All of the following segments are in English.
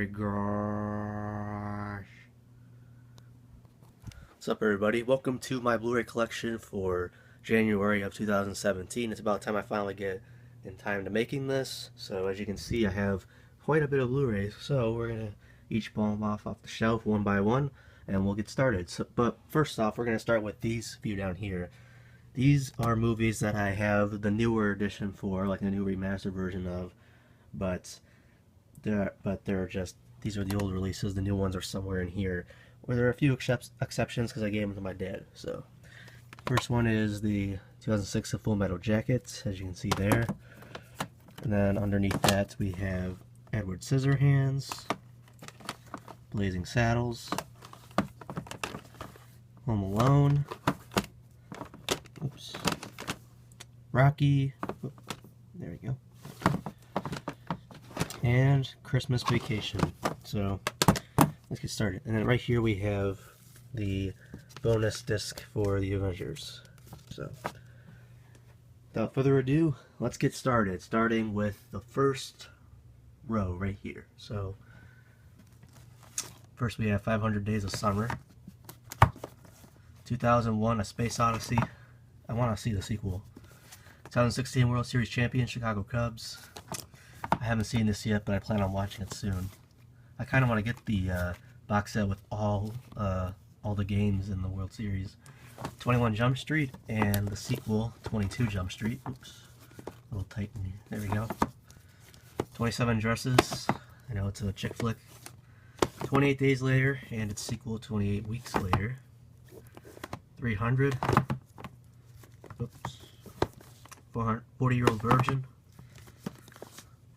my gosh. What's up, everybody? Welcome to my Blu-ray collection for January of 2017. It's about time I finally get in time to making this. So as you can see, I have quite a bit of Blu-rays. So we're going to each pull them off the shelf one by one, and we'll get started. But first off, we're going to start with these few down here. These are movies that I have the newer edition for, like the new remastered version of, but they're just, these are the old releases. The new ones are somewhere in here, where there are a few exceptions because I gave them to my dad. So first one is the 2006 Full Metal Jacket, as you can see there, and then underneath that we have Edward Scissorhands, Blazing Saddles, Home Alone, oops, Rocky, there we go, and Christmas Vacation. So let's get started. And then right here we have the bonus disc for the Avengers. So without further ado, let's get started, starting with the first row right here. So first we have 500 Days of Summer, 2001 A Space Odyssey. I want to see the sequel. 2016 World Series champion Chicago Cubs. I haven't seen this yet, but I plan on watching it soon. I kind of want to get the box set with all the games in the World Series. 21 Jump Street and the sequel 22 Jump Street. Oops, a little tight in here. There we go. 27 Dresses. I know it's a chick flick. 28 Days Later and its sequel 28 Weeks Later. 300. Oops. 40-Year-Old Virgin.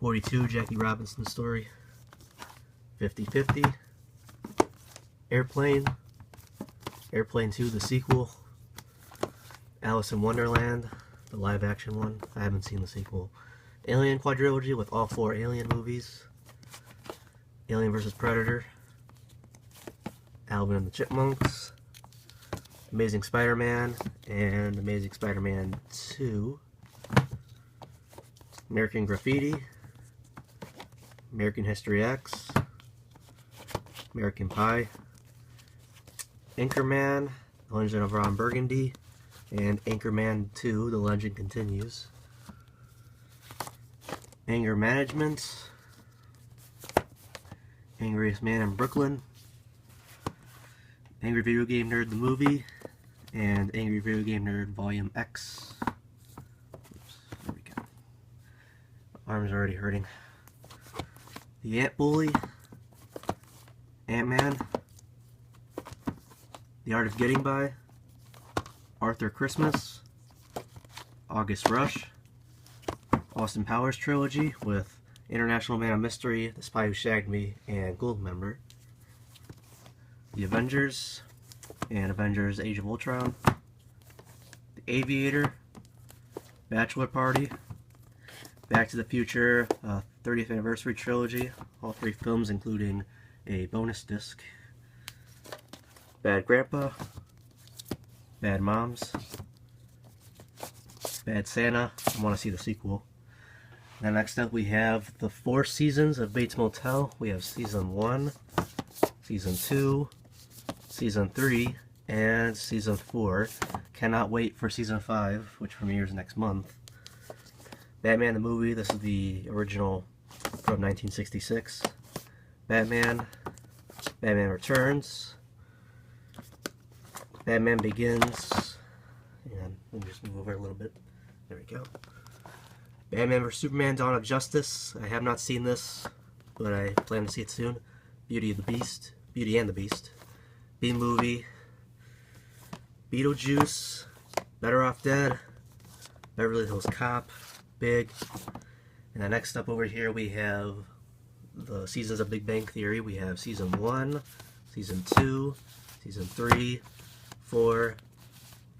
42 Jackie Robinson Story. 50-50. Airplane. Airplane 2, the sequel. Alice in Wonderland, the live action one. I haven't seen the sequel. Alien quadrilogy with all 4 Alien movies. Alien vs. Predator. Alvin and the Chipmunks. Amazing Spider-Man and Amazing Spider-Man 2. American Graffiti. American History X. American Pie. Anchorman, The Legend of Ron Burgundy, and Anchorman 2, The Legend Continues. Anger Management, Angriest Man in Brooklyn, Angry Video Game Nerd the Movie, and Angry Video Game Nerd Volume X. Oops, there we go. My arm's already hurting. The Ant Bully, Ant-Man, The Art of Getting By, Arthur Christmas, August Rush, Austin Powers Trilogy with International Man of Mystery, The Spy Who Shagged Me, and Goldmember, The Avengers, and Avengers Age of Ultron, The Aviator, Bachelor Party, Back to the Future 30th Anniversary Trilogy, all 3 films including a bonus disc, Bad Grandpa, Bad Moms, Bad Santa. I want to see the sequel. Then next up we have the 4 seasons of Bates Motel. We have Season 1, Season 2, Season 3, and Season 4. Cannot wait for Season 5, which premieres next month. Batman the Movie. This is the original from 1966. Batman, Batman Returns, Batman Begins, and let me just move over a little bit. There we go. Batman vs. Superman: Dawn of Justice. I have not seen this, but I plan to see it soon. Beauty and the Beast, B-Movie, Beetlejuice, Better Off Dead, Beverly Hills Cop, Big. And then next up over here we have the seasons of Big Bang Theory. We have Season 1, Season 2, Season 3, 4,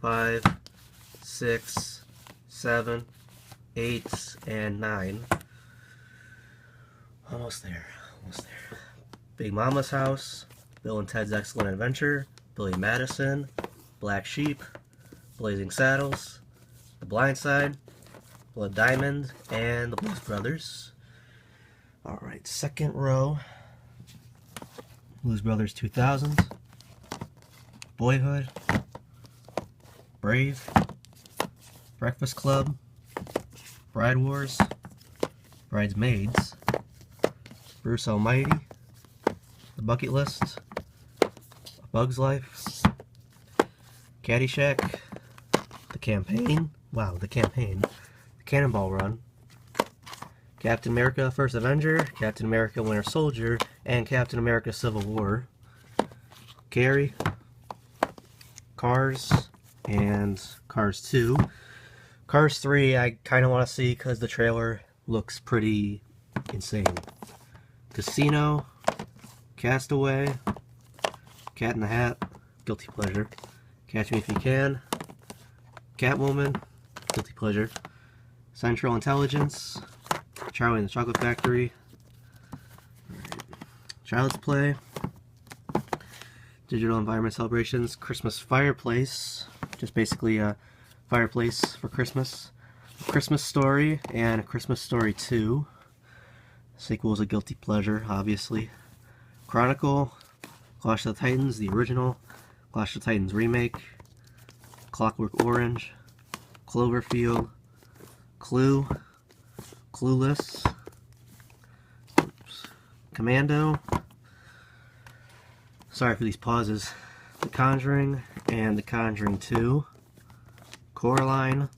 5, 6, 7, 8, and 9. Almost there, almost there. Big Mama's House, Bill and Ted's Excellent Adventure, Billy Madison, Black Sheep, Blazing Saddles, The Blind Side, Blood Diamond, and the Blues Brothers. Alright, second row. Blues Brothers 2000, Boyhood, Brave, Breakfast Club, Bride Wars, Bridesmaids, Bruce Almighty, The Bucket List, A Bug's Life, Caddyshack, The Campaign, wow, The Campaign, The Cannonball Run, Captain America First Avenger, Captain America Winter Soldier, and Captain America Civil War, Carrie, Cars, and Cars 2. Cars 3 I kind of want to see because the trailer looks pretty insane. Casino, Castaway, Cat in the Hat, guilty pleasure. Catch Me If You Can, Catwoman, guilty pleasure. Central Intelligence, Charlie and the Chocolate Factory, Child's Play, Digital Environment Celebrations, Christmas Fireplace, just basically a fireplace for Christmas, A Christmas Story, and A Christmas Story 2. Sequel is a guilty pleasure, obviously. Chronicle, Clash of the Titans, the original, Clash of the Titans remake, Clockwork Orange, Cloverfield, Clue, Clueless, Commando, sorry for these pauses, The Conjuring and The Conjuring 2, Coraline,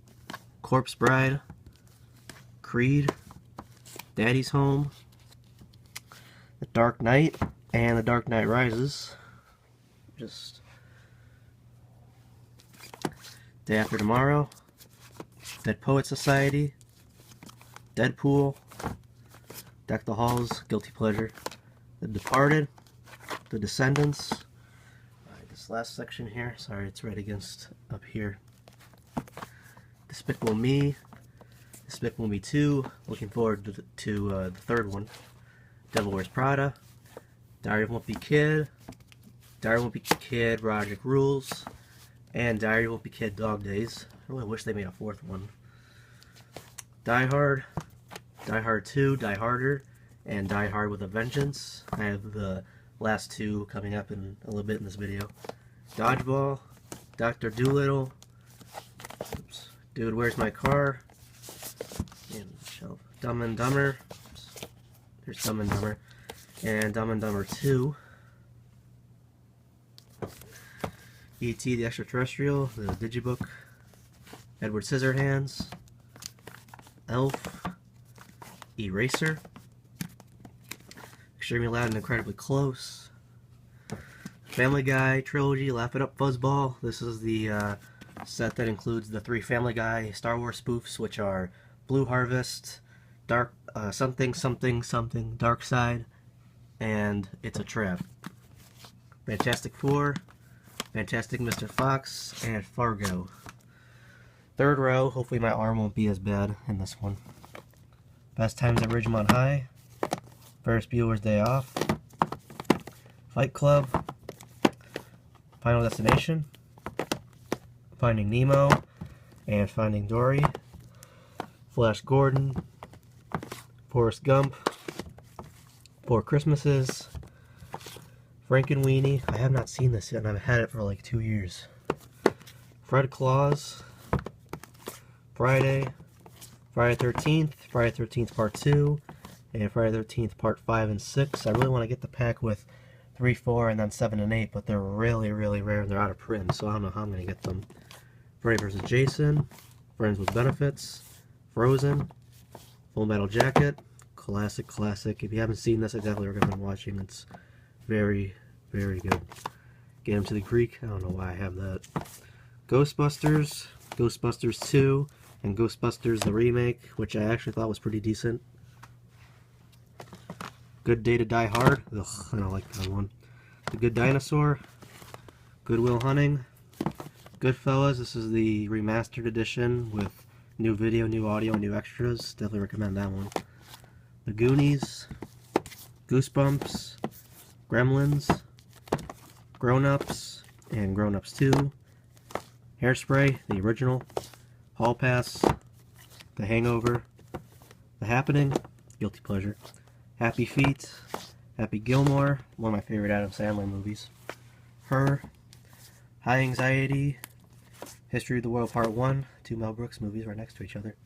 Corpse Bride, Creed, Daddy's Home, The Dark Knight, and The Dark Knight Rises. Just Day After Tomorrow, Dead Poet Society, Deadpool, Deck the Halls, guilty pleasure, The Departed, The Descendants. Alright, this last section here, sorry it's right against up here. Despicable Me, Despicable Me 2, looking forward to the third one. Devil Wears Prada, Diary of a Wimpy Kid, Diary of a Wimpy Kid, Project Rules, and Diary of a Wimpy Kid Dog Days. I really wish they made a fourth one. Die Hard, Die Hard 2, Die Harder, and Die Hard with a Vengeance. I have the last two coming up in a little bit in this video. Dodgeball, Dr. Dolittle, oops, Dude, Where's My Car, and shelf. Dumb and Dumber, oops, there's Dumb and Dumber, and Dumb and Dumber 2. E.T. the Extraterrestrial, the Digibook, Edward Scissorhands, Elf, Eraser, Extremely Loud and Incredibly Close, Family Guy Trilogy, Laugh It Up Fuzzball. This is the set that includes the 3 Family Guy Star Wars spoofs, which are Blue Harvest, Dark Something Something Something, Dark Side, and It's a Trap. Fantastic Four, Fantastic Mr. Fox, and Fargo. Third row, hopefully my arm won't be as bad in this one. Fast Times at Ridgemont High, Ferris Bueller's Day Off, Fight Club, Final Destination, Finding Nemo, and Finding Dory, Flash Gordon, Forrest Gump, Four Christmases, Frankenweenie. I have not seen this yet, and I've had it for like 2 years. Fred Claus, Friday, Friday 13th, Friday 13th Part 2, and Friday 13th Part 5 and 6. I really want to get the pack with 3, 4, and then 7 and 8, but they're really, really rare and they're out of print, so I don't know how I'm going to get them. Freddy vs. Jason, Friends with Benefits, Frozen, Full Metal Jacket, classic. If you haven't seen this, I definitely recommend watching. It's very, very good. Get Him to the Greek, I don't know why I have that. Ghostbusters, Ghostbusters 2, and Ghostbusters the remake, which I actually thought was pretty decent. Good Day to Die Hard, ugh, I don't like that one. The Good Dinosaur, Good Will Hunting, Goodfellas, this is the remastered edition with new video, new audio, and new extras. Definitely recommend that one. The Goonies, Goosebumps, Gremlins, Grown Ups, and Grown Ups 2, Hairspray, the original, Hall Pass, The Hangover, The Happening, guilty pleasure, Happy Feet, Happy Gilmore, one of my favorite Adam Sandler movies. Her, High Anxiety, History of the World Part 1, two Mel Brooks movies right next to each other.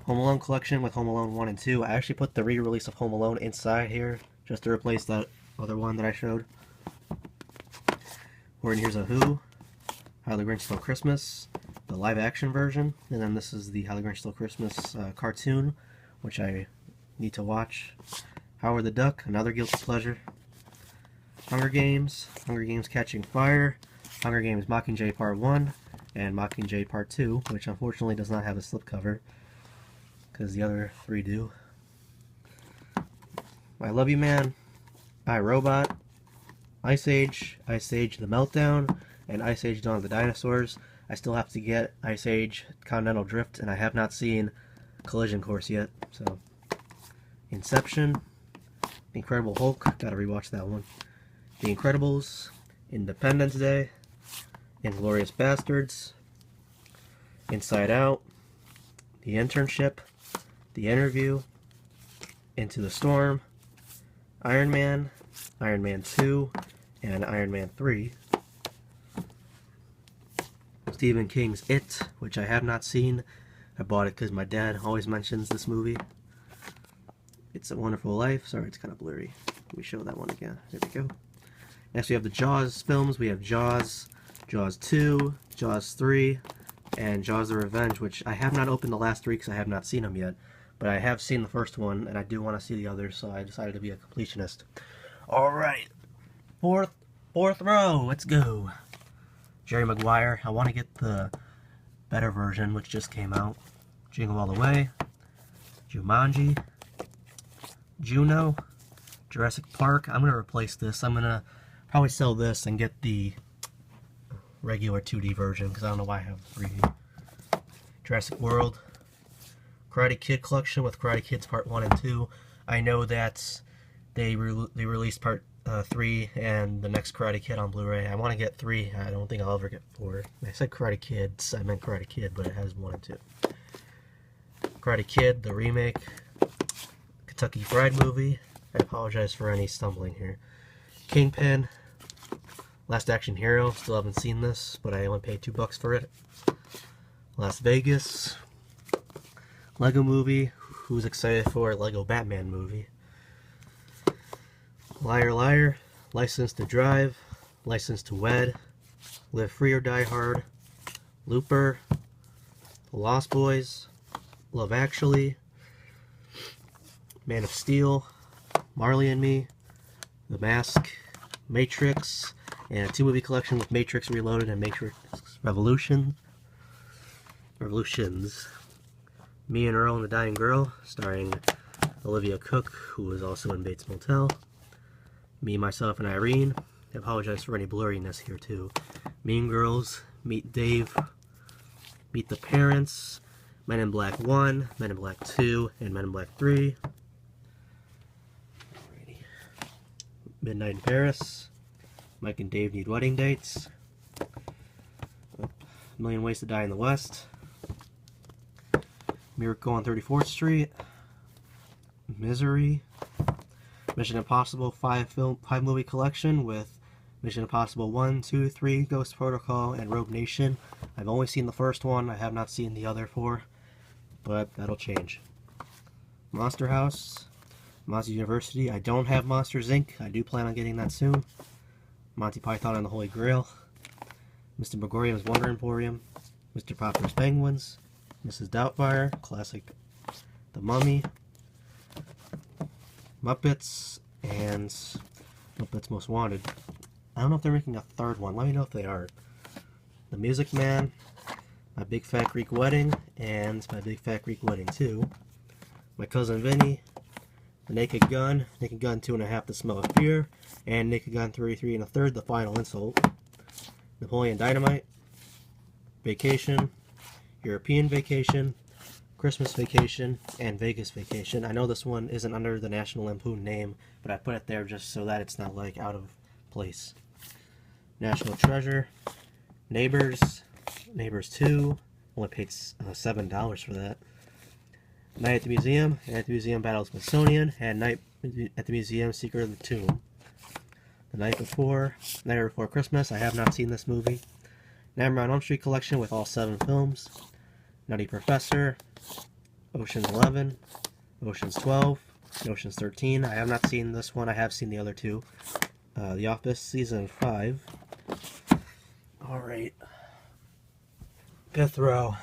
Home Alone collection with Home Alone 1 and 2. I actually put the re-release of Home Alone inside here just to replace that other one that I showed. Or here's a Who, How the Grinch Stole Christmas, the live action version, and then this is the How the Grinch Stole Christmas cartoon, which I need to watch. Howard the Duck, another guilty pleasure. Hunger Games Catching Fire, Hunger Games Mockingjay Part 1, and Mockingjay Part 2, which unfortunately does not have a slipcover, because the other three do. I Love You Man, I, Robot, Ice Age The Meltdown, and Ice Age Dawn of the Dinosaurs. I still have to get Ice Age Continental Drift, and I have not seen Collision Course yet. So, Inception, Incredible Hulk, gotta rewatch that one. The Incredibles, Independence Day, Inglourious Bastards, Inside Out, The Internship, The Interview, Into the Storm, Iron Man, Iron Man 2, and Iron Man 3. Stephen King's It, which I have not seen. I bought it because my dad always mentions this movie. It's a Wonderful Life. Sorry, it's kind of blurry. Let me show that one again. There we go. Next we have the Jaws films. We have Jaws, Jaws 2, Jaws 3, and Jaws the Revenge, which I have not opened the last three because I have not seen them yet. But I have seen the first one, and I do want to see the others, so I decided to be a completionist. Alright, fourth row, let's go. Jerry Maguire, I want to get the better version, which just came out. Jingle All the Way, Jumanji, Juno, Jurassic Park. I'm going to replace this. I'm going to probably sell this and get the regular 2D version, because I don't know why I have 3D. Jurassic World, Karate Kid collection with Karate Kids Part 1 and 2. I know that they released Part 3 and the next Karate Kid on Blu-ray. I want to get 3. I don't think I'll ever get 4. I said Karate Kids. I meant Karate Kid, but it has 1 and 2. Karate Kid, the remake. Kentucky Fried Movie. I apologize for any stumbling here. Kingpin. Last Action Hero. Still haven't seen this, but I only paid $2 for it. Las Vegas. Lego Movie. Who's excited for a Lego Batman movie? Liar Liar, License to Drive, License to Wed, Live Free or Die Hard, Looper, The Lost Boys, Love Actually, Man of Steel, Marley and Me, The Mask, Matrix, and a 2-movie collection with Matrix Reloaded and Matrix Revolutions. Me and Earl and the Dying Girl, starring Olivia Cook, who was also in Bates Motel. Me, Myself, and Irene. I apologize for any blurriness here too. Mean Girls, Meet Dave, Meet the Parents, Men in Black 1, Men in Black 2, and Men in Black 3. Alrighty. Midnight in Paris, Mike and Dave Need Wedding Dates, A Million Ways to Die in the West, Miracle on 34th Street, Misery, Mission Impossible 5 movie collection with Mission Impossible 1, 2, 3, Ghost Protocol, and Rogue Nation. I've only seen the first one. I have not seen the other 4, but that'll change. Monster House, Monster University. I don't have Monsters, Inc. I do plan on getting that soon. Monty Python and the Holy Grail. Mr. Megorium's Wonder Emporium. Mr. Popper's Penguins. Mrs. Doubtfire, classic The Mummy. Muppets, and Muppets Most Wanted. I don't know if they're making a third one. Let me know if they are. The Music Man, My Big Fat Greek Wedding, and My Big Fat Greek Wedding 2. My Cousin Vinny, The Naked Gun, Naked Gun 2.5, The Smell of Fear, and Naked Gun 33 1/3, The Final Insult. Napoleon Dynamite, Vacation, European Vacation, Christmas Vacation, and Vegas Vacation. I know this one isn't under the National Lampoon name, but I put it there just so that it's not like out of place. National Treasure, Neighbors, Neighbors 2, only paid $7 for that. Night at the Museum, Night at the Museum Battle of Smithsonian, and at the museum, Secret of the Tomb. The Night Before Christmas, I have not seen this movie. Nightmare on Elm Street collection with all 7 films. Nutty Professor, Ocean's 11, Ocean's 12, and Ocean's 13. I have not seen this one. I have seen the other 2. The Office Season 5. Alright. 5th row.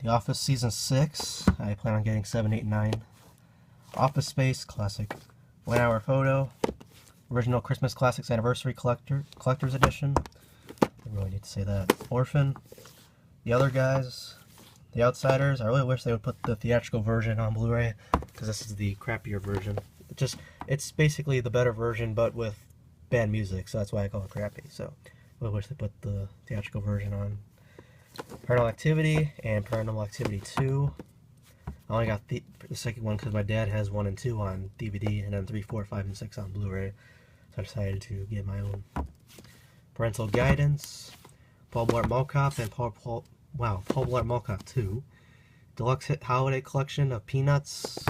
The Office Season 6. I plan on getting 7, 8, 9. Office Space, classic. 1 Hour Photo. Original Christmas Classics Anniversary Collector's Edition. I really need to say that. Orphan. The Other Guys. The Outsiders. I really wish they would put the theatrical version on Blu-ray, because this is the crappier version. It's basically the better version, but with bad music, so that's why I call it crappy. So I really wish they put the theatrical version on. Paranormal Activity and Paranormal Activity 2. I only got the second one because my dad has 1 and 2 on DVD, and then 3, 4, 5, and 6 on Blu-ray. So I decided to get my own. Parental Guidance, Paul Blart Mall Cop, and Paul Blart Mall Cop 2. Deluxe Hit Holiday Collection of Peanuts.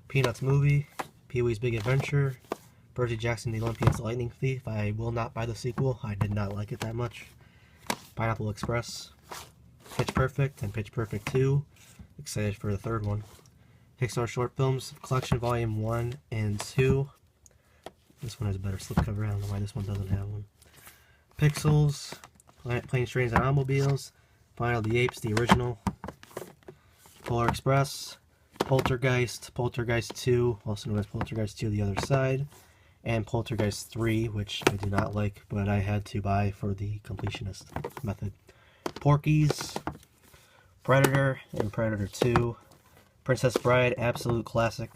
Peanuts Movie. Pee-wee's Big Adventure. Percy Jackson the Olympian's Lightning Thief. I will not buy the sequel. I did not like it that much. Pineapple Express. Pitch Perfect and Pitch Perfect 2. Excited for the 3rd one. Pixar Short Films Collection Volume 1 and 2. This one has a better slipcover. I don't know why this one doesn't have one. Pixels. Planes, Trains, and Automobiles. Planet of the Apes, the original. Polar Express. Poltergeist. Poltergeist 2, also known as Poltergeist 2 The Other Side. And Poltergeist 3, which I do not like, but I had to buy for the completionist method. Porky's. Predator and Predator 2. Princess Bride, absolute classic.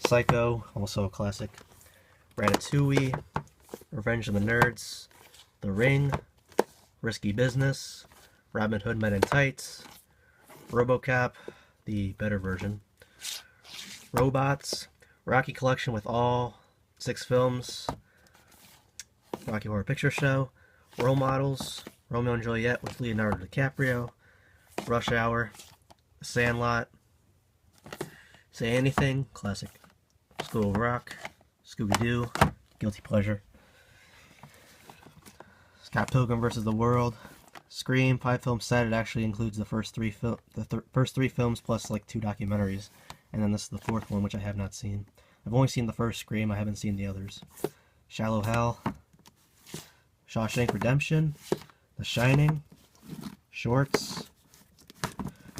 Psycho, also a classic. Ratatouille. Revenge of the Nerds. The Ring. Risky Business. Robin Hood Men in Tights. RoboCop, the better version. Robots. Rocky Collection with all 6 films. Rocky Horror Picture Show. Role Models. Romeo and Juliet with Leonardo DiCaprio. Rush Hour. Sandlot. Say Anything, classic. School of Rock. Scooby-Doo, guilty pleasure. Scott Pilgrim vs. the World. Scream, 5-film set. It actually includes the first 3 films plus like 2 documentaries, and then this is the 4th one, which I have not seen. I've only seen the first Scream. I haven't seen the others. Shallow Hal. Shawshank Redemption. The Shining. Shorts.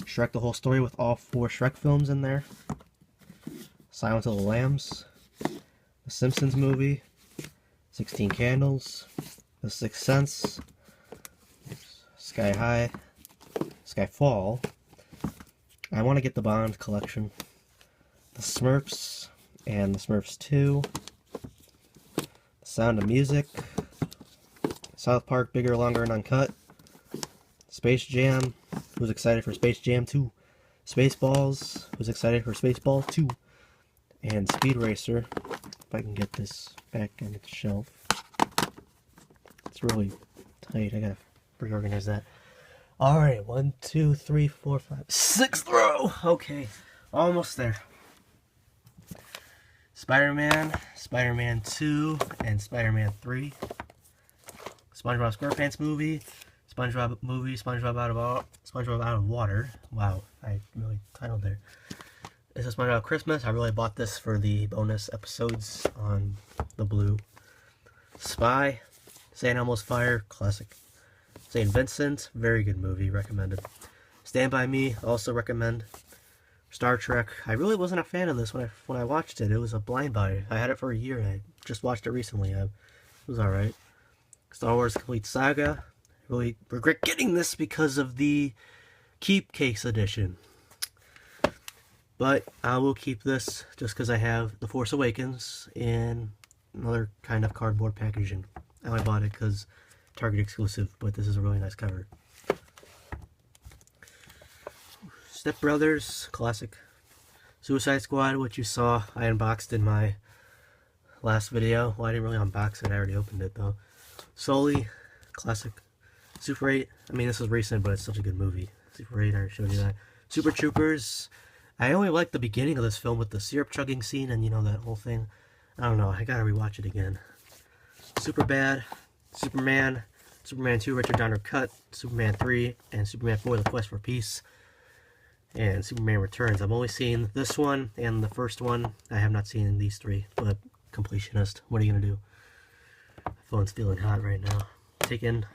Shrek the Whole Story with all 4 Shrek films in there. Silence of the Lambs. The Simpsons movie. 16 Candles. The Sixth Sense. Sky High. Skyfall. I want to get the Bond collection. The Smurfs and the Smurfs 2. The Sound of Music. South Park Bigger, Longer, and Uncut. Space Jam. Who's excited for Space Jam 2? Spaceballs. Who's excited for Spaceballs 2? And Speed Racer. If I can get this back on its shelf. It's really tight. I gotta reorganize that. Alright, 1, 2, 3, 4, 5, 6th row! Okay, almost there. Spider-Man, Spider-Man 2, and Spider-Man 3. SpongeBob SquarePants movie, SpongeBob movie, SpongeBob Out of Water. Wow, I really titled there. This is SpongeBob Christmas. I really bought this for the bonus episodes on the Blue. Spy, St. Elmo's Fire, classic. St. Vincent, very good movie, recommended. Stand By Me, also recommend. Star Trek, I really wasn't a fan of this when I watched it. It was a blind buy. I had it for a year. I just watched it recently. It was alright. Star Wars Complete Saga, I really regret getting this because of the Keepcase edition. But I will keep this just because I have The Force Awakens in another kind of cardboard packaging. I only bought it because Target exclusive, but this is a really nice cover. Step Brothers, classic. Suicide Squad, which you saw I unboxed in my last video. Well, I didn't really unbox it, I already opened it though. Sully, classic. Super 8, I mean this is recent, but it's such a good movie. Super 8, I already showed you that. Super Troopers, I only like the beginning of this film with the syrup chugging scene and, you know, that whole thing. I don't know, I gotta rewatch it again. Superbad, Superman, Superman 2, Richard Donner Cut, Superman 3, and Superman 4, The Quest for Peace, and Superman Returns. I've only seen this one and the first one. I have not seen these three, but completionist. What are you gonna do? My phone's feeling hot right now. Taken.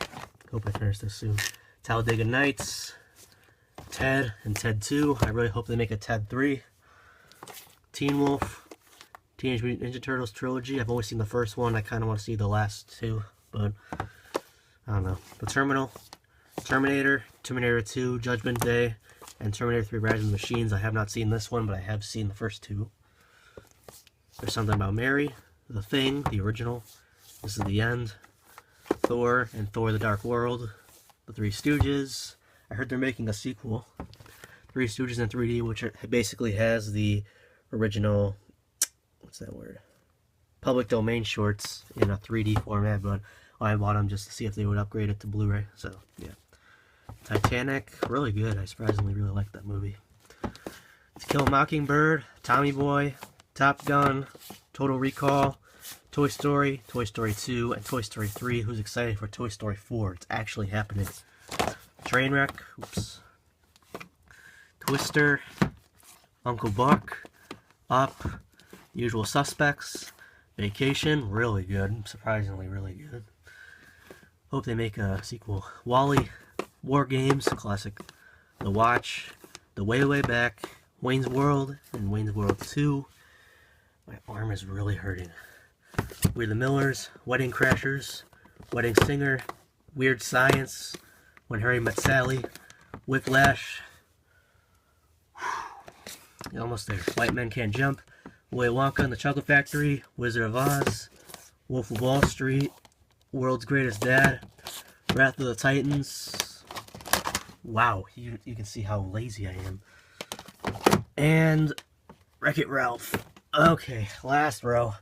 Hope I finish this soon. Talladega Nights, Ted, and Ted 2. I really hope they make a Ted 3. Teen Wolf, Teenage Mutant Ninja Turtles trilogy. I've only seen the first one. I kind of want to see the last two, but I don't know. The Terminal, Terminator, Terminator 2, Judgment Day, and Terminator 3 Rise of the Machines. I have not seen this one, but I have seen the first two. There's Something About Mary, The Thing, the original. This is the End. Thor and Thor the Dark World. The Three Stooges. I heard they're making a sequel. Three Stooges in 3D, which basically has the original, what's that word? Public domain shorts in a 3D format, but I bought them just to see if they would upgrade it to Blu-ray. So, yeah. Titanic, really good. I surprisingly really liked that movie. To Kill a Mockingbird, Tommy Boy, Top Gun, Total Recall, Toy Story, Toy Story 2, and Toy Story 3. Who's excited for Toy Story 4? It's actually happening. Trainwreck, oops. Twister, Uncle Buck, Up, Usual Suspects, Vacation, really good. Surprisingly really good. Hope they make a sequel. Wall-E, War Games, classic. The Watch, The Way Way Back, Wayne's World, and Wayne's World 2. My arm is really hurting. We're the Millers, Wedding Crashers, Wedding Singer, Weird Science, When Harry Met Sally, Whiplash. You're almost there. White Men Can't Jump, Willy Wonka and the Chocolate Factory, Wizard of Oz, Wolf of Wall Street, World's Greatest Dad, Wrath of the Titans. Wow, you can see how lazy I am. And Wreck-It Ralph. Okay, last row.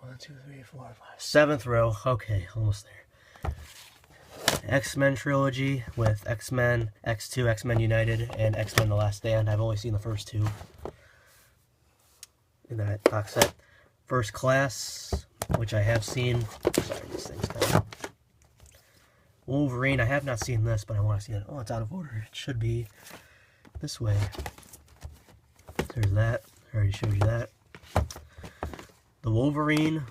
1, 2, 3, 4, 5. 7th row. Okay, almost there. X-Men trilogy with X-Men, X2, X-Men United, and X-Men The Last Stand. I've only seen the first two in that box set. First Class, which I have seen. Sorry, this thing's coming. Wolverine, I have not seen this, but I want to see it. Oh, it's out of order. It should be this way. There's that. I already showed you that. The Wolverine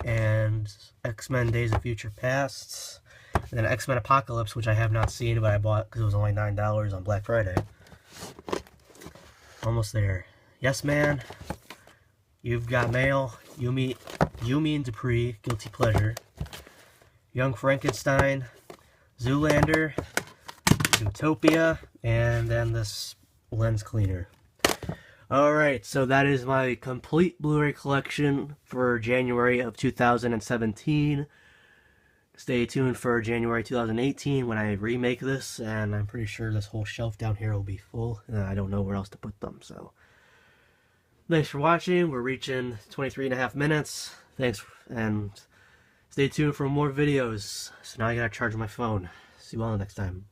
and X-Men Days of Future Past. And then X-Men Apocalypse, which I have not seen, but I bought because it was only $9 on Black Friday. Almost there. Yes Man, You've Got Mail, Yumi and Dupree, Guilty Pleasure, Young Frankenstein, Zoolander, Zootopia, and then this lens cleaner. Alright, so that is my complete Blu-ray collection for January of 2017. Stay tuned for January 2018 when I remake this, and I'm pretty sure this whole shelf down here will be full, and I don't know where else to put them, so. Thanks for watching. We're reaching 23.5 minutes. Thanks, and stay tuned for more videos. So now I gotta charge my phone. See you all next time.